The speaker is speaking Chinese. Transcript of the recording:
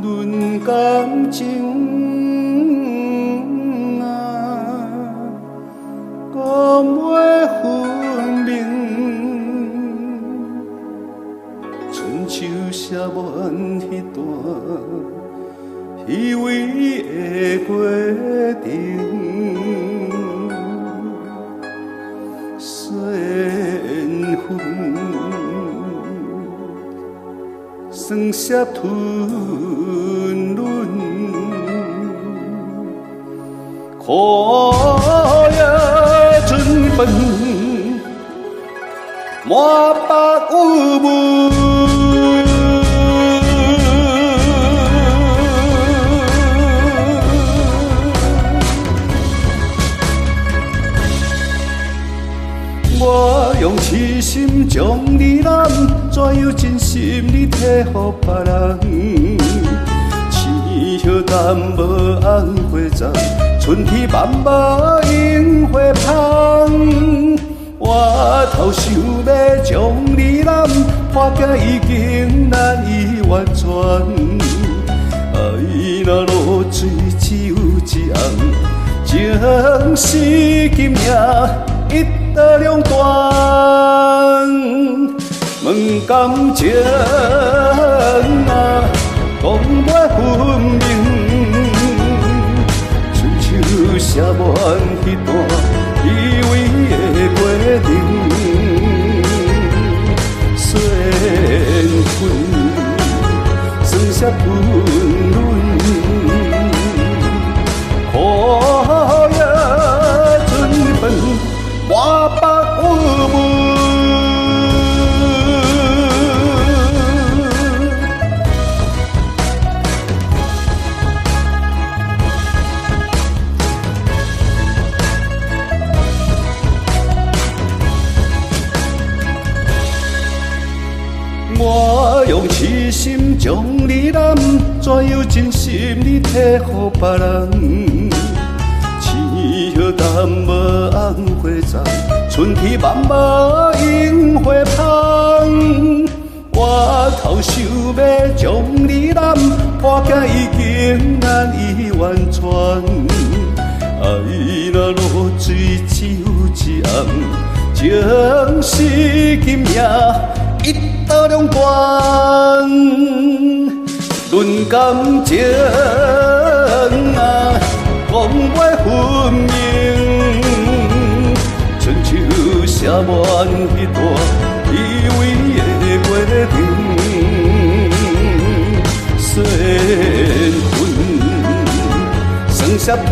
论感情啊，讲袂分明。春秋写满迄段虚伪的过程，缘分酸涩吞润，苦也春分，满腹郁闷。我用痴心将你揽，怎样真心你替予别人？青叶淡无红花丛，春天漫无樱花香。我头想要将你揽，破镜已经难以完全。爱若露水只有一红，情是金命。一刀两断，问感情啊，讲袂分明。春秋写满迄段虚伪的过程，缘分酸涩吞润，苦也春分。满腹郁闷，我用痴心将你揽，怎样真心你替予别人？淡无红花丛，春天漫无樱花香。我头想要将你揽，破镜已经难以完全。爱若露水只有一红，情是金命一刀两断。论感情啊，讲袂分明。写满迄段虚伪的过程，缘分酸涩吞